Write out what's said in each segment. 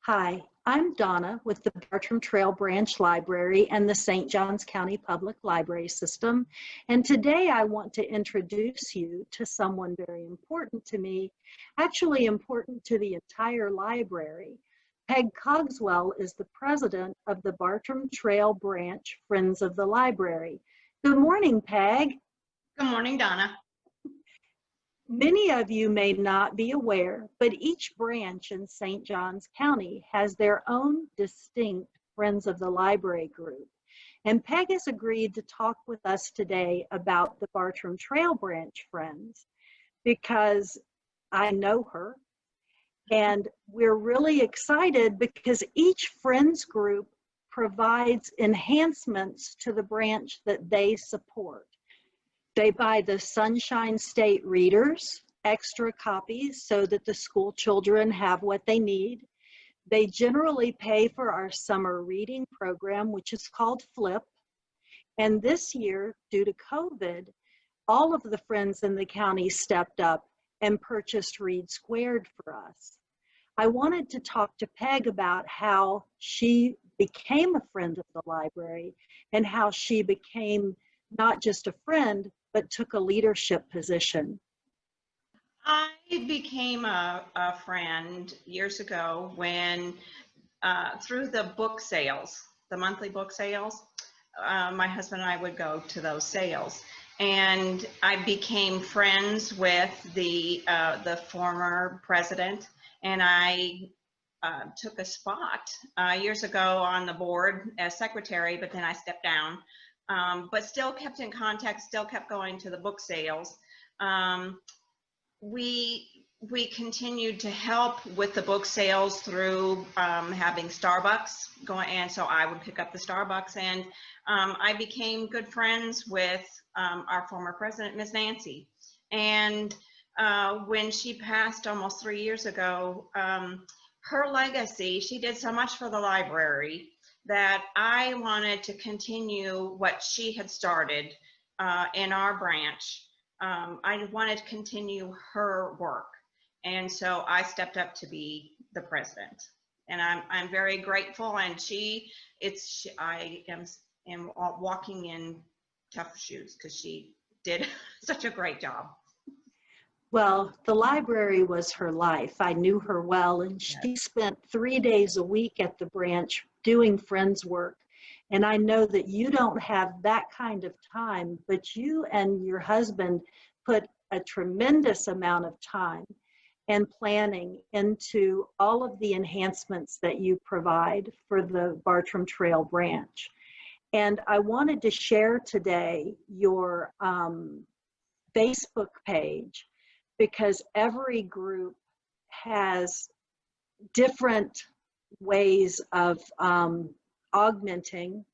Hi, I'm Donna with the Bartram Trail Branch Library and the St. Johns County Public Library System. And today I want to introduce you to someone very important to me, actually important to the entire library. Peg Cogswell is the president of the Bartram Trail Branch Friends of the Library. Good morning, Peg. Good morning, Donna. Many of you may not be aware, but each branch in St. Johns County has their own distinct Friends of the Library group. And Peg has agreed to talk with us today about the Bartram Trail Branch Friends because I know her. And we're really excited because each Friends group provides enhancements to the branch that they support. They buy the Sunshine State Readers, extra copies so that the school children have what they need. They generally pay for our summer reading program, which is called FLIP. And this year, due to COVID, all of the friends in the county stepped up and purchased Read Squared for us. I wanted to talk to Peg about how she became a friend of the library and how she became not just a friend, but took a leadership position. I became a friend years ago when, through the book sales, the monthly book sales, my husband and I would go to those sales. And I became friends with the former president, and I took a spot years ago on the board as secretary, but then I stepped down. But still kept in contact, still kept going to the book sales. We continued to help with the book sales through having Starbucks going, and so I would pick up the Starbucks, and I became good friends with our former president, Ms. Nancy. And when she passed almost 3 years ago, her legacy, she did so much for the library that I wanted to continue what she had started in our branch. I wanted to continue her work. And so I stepped up to be the president. And I'm very grateful, and I am walking in tough shoes because she did such a great job. Well, the library was her life. I knew her well, and she spent 3 days a week at the branch doing friends work. And I know that you don't have that kind of time, but you and your husband put a tremendous amount of time and planning into all of the enhancements that you provide for the Bartram Trail branch. And I wanted to share today your Facebook page, because every group has different ways of augmenting,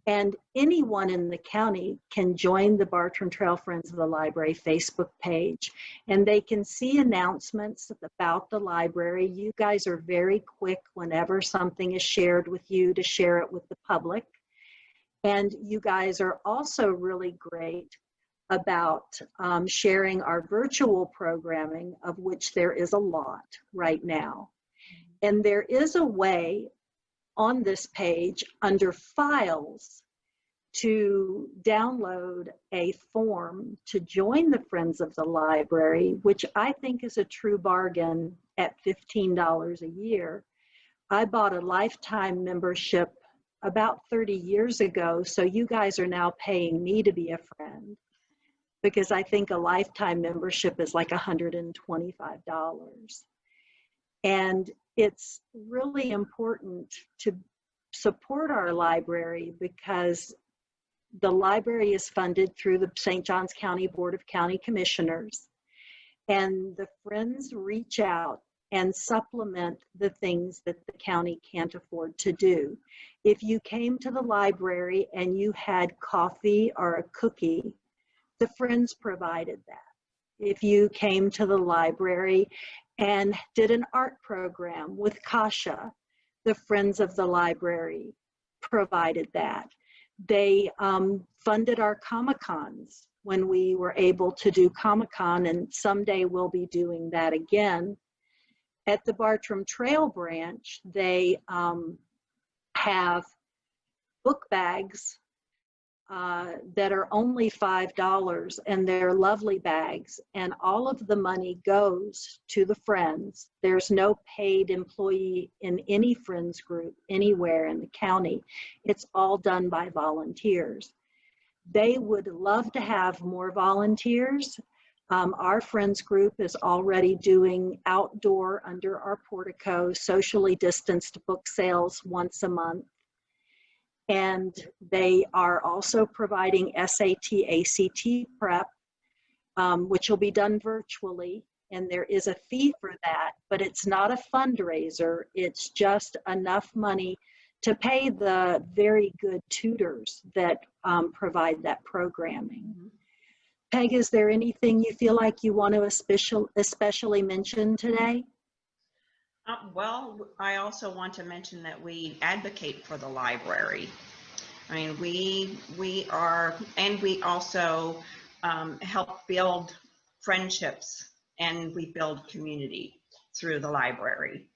and anyone in the county can join the Bartram Trail Friends of the Library Facebook page, and they can see announcements about the library. You guys are very quick whenever something is shared with you to share it with the public, and you guys are also really great about sharing our virtual programming, of which there is a lot right now. And there is a way on this page under Files to download a form to join the Friends of the Library, which I think is a true bargain at $15 a year. I bought a lifetime membership about 30 years ago, so you guys are now paying me to be a friend, because I think a lifetime membership is like $125. And it's really important to support our library because the library is funded through the St. Johns County Board of County Commissioners, and the Friends reach out and supplement the things that the county can't afford to do. If you came to the library and you had coffee or a cookie, the Friends provided that. If you came to the library and did an art program with Kasha, the Friends of the Library provided that. They funded our Comic-Cons when we were able to do Comic-Con, and someday we'll be doing that again. At the Bartram Trail branch, they have book bags that are only $5, and they're lovely bags, and all of the money goes to the Friends. There's no paid employee in any Friends group anywhere in the county. It's all done by volunteers. They would love to have more volunteers. Our Friends group is already doing outdoor under our portico, socially distanced book sales once a month. And they are also providing SAT, ACT prep, which will be done virtually. And there is a fee for that, but it's not a fundraiser. It's just enough money to pay the very good tutors that provide that programming. Peg, is there anything you feel like you want to especially mention today? Well, I also want to mention that we advocate for the library. I mean, we are, and we also help build friendships, and we build community through the library.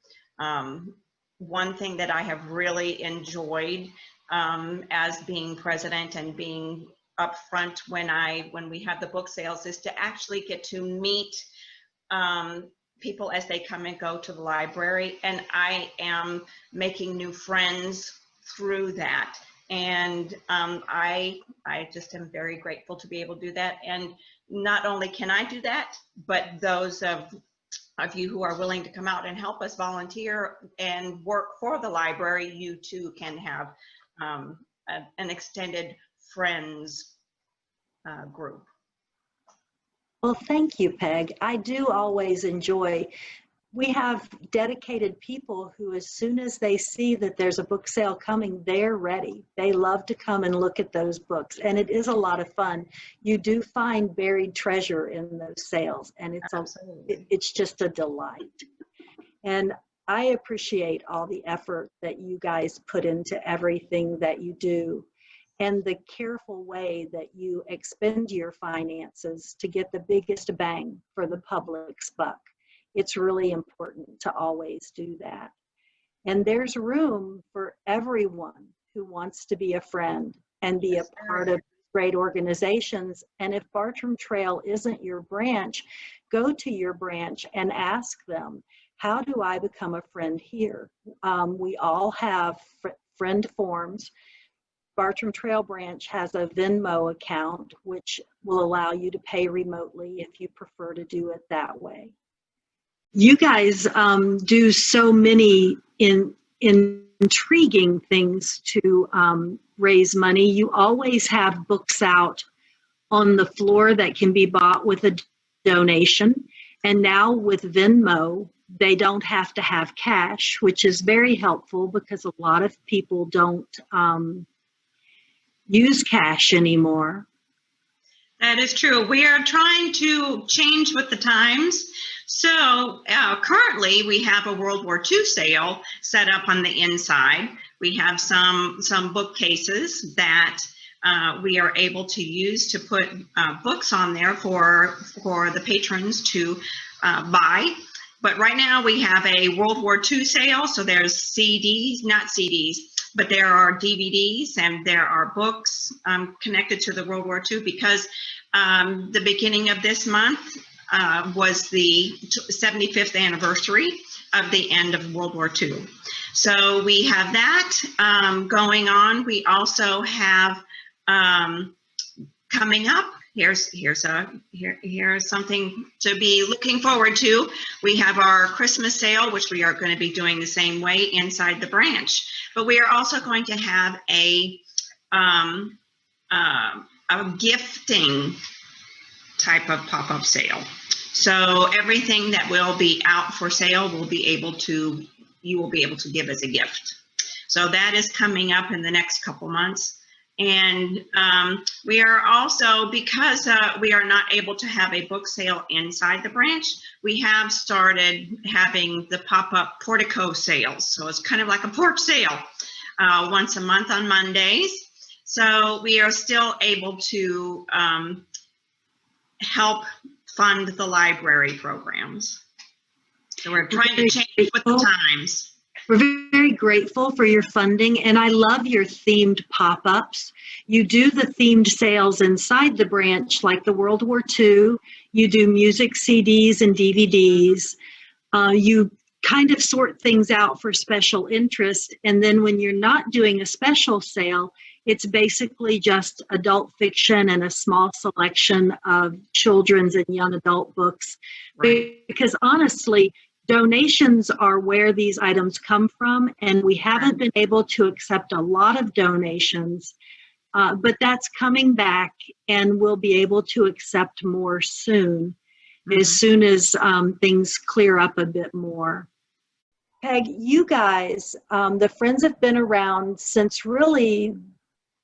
One thing that I have really enjoyed as being president and being up front when we have the book sales is to actually get to meet people as they come and go to the library, and I am making new friends through that, and I just am very grateful to be able to do that. And not only can I do that, but those of you who are willing to come out and help us volunteer and work for the library, you too can have an extended friends group. Well, thank you, Peg. I do always enjoy. We have dedicated people who, as soon as they see that there's a book sale coming, they're ready. They love to come and look at those books, and it is a lot of fun. You do find buried treasure in those sales, and it's just a delight. And I appreciate all the effort that you guys put into everything that you do, and the careful way that you expend your finances to get the biggest bang for the public's buck. It's really important to always do that. And there's room for everyone who wants to be a friend and be a part of great organizations. And if Bartram Trail isn't your branch, go to your branch and ask them, how do I become a friend here? We all have friend forms. Bartram Trail branch has a Venmo account, which will allow you to pay remotely if you prefer to do it that way. You guys do so many intriguing things to raise money. You always have books out on the floor that can be bought with a donation. And now with Venmo, they don't have to have cash, which is very helpful because a lot of people don't use cash anymore. That is true. We are trying to change with the times. So currently we have a World War II sale set up on the inside. We have some bookcases that we are able to use to put books on there for the patrons to buy. But right now we have a World War II sale. So there's CDs, not CDs, but there are DVDs and there are books connected to the World War II because the beginning of this month was the 75th anniversary of the end of World War II. So we have that going on. We also have coming up, here's something to be looking forward to. We have our Christmas sale, which we are going to be doing the same way inside the branch. But we are also going to have a gifting type of pop-up sale. So everything that will be out for sale you will be able to give as a gift. So that is coming up in the next couple months. And we are also, because we are not able to have a book sale inside the branch, we have started having the pop-up portico sales. So it's kind of like a porch sale once a month on Mondays. So we are still able to help fund the library programs. So we're trying to change with the times. We're very grateful for your funding, and I love your themed pop-ups. You do the themed sales inside the branch, like the World War II. You do music CDs and DVDs. You kind of sort things out for special interest, and then when you're not doing a special sale, it's basically just adult fiction and a small selection of children's and young adult books. Right. Because honestly, donations are where these items come from, and we haven't been able to accept a lot of donations, but that's coming back, and we'll be able to accept more soon, as soon as things clear up a bit more. Peg, you guys, the Friends have been around since really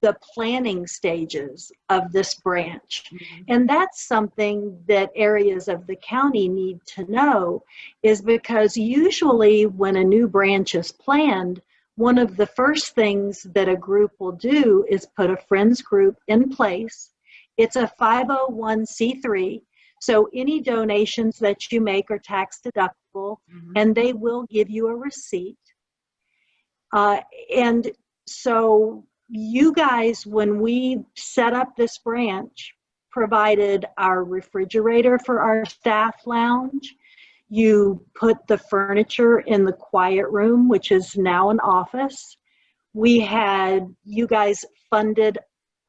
the planning stages of this branch. And that's something that areas of the county need to know, is because usually when a new branch is planned, one of the first things that a group will do is put a Friends group in place. It's a 501c3, so any donations that you make are tax deductible, and they will give you a receipt. And so you guys, when we set up this branch, provided our refrigerator for our staff lounge. You put the furniture in the quiet room, which is now an office. You guys funded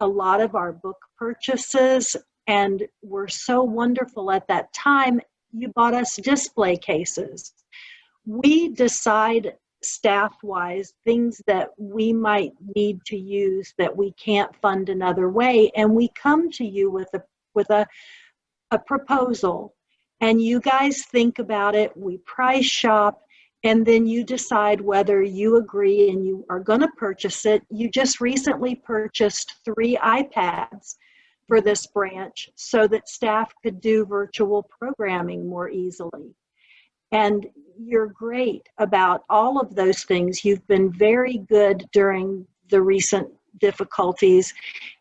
a lot of our book purchases and were so wonderful at that time. You bought us display cases. We decide staff-wise things that we might need to use that we can't fund another way, and we come to you with a proposal, and you guys think about it. We price shop, and then you decide whether you agree and you are going to purchase it. You just recently purchased 3 iPads for this branch so that staff could do virtual programming more easily. And you're great about all of those things. You've been very good during the recent difficulties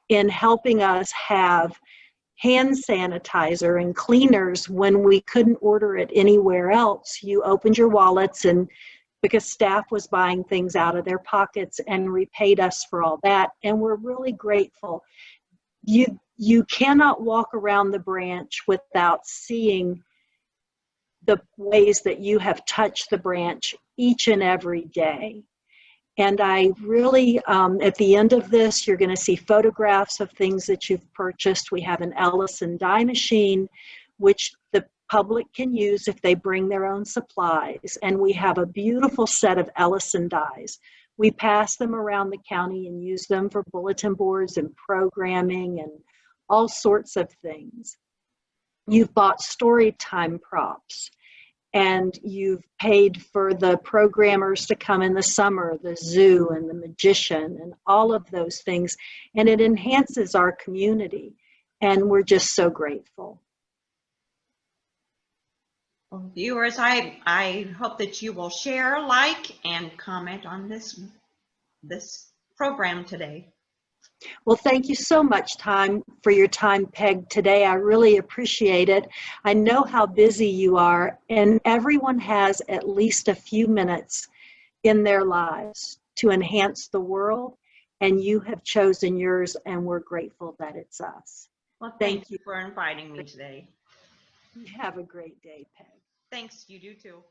in helping us have hand sanitizer and cleaners when we couldn't order it anywhere else. You opened your wallets, and because staff was buying things out of their pockets, and repaid us for all that. And we're really grateful. You cannot walk around the branch without seeing the ways that you have touched the branch each and every day. And I really, at the end of this, you're going to see photographs of things that you've purchased. We have an Ellison die machine, which the public can use if they bring their own supplies. And we have a beautiful set of Ellison dies. We pass them around the county and use them for bulletin boards and programming and all sorts of things. You've bought story time props, and you've paid for the programmers to come in the summer, the zoo and the magician and all of those things. And it enhances our community. And we're just so grateful. Well, viewers, I hope that you will share, like, and comment on this program today. Well, thank you so much for your time, Peg, today. I really appreciate it. I know how busy you are, and everyone has at least a few minutes in their lives to enhance the world, and you have chosen yours, and we're grateful that it's us. Well, thank you for inviting me today. Have a great day, Peg. Thanks, you do too.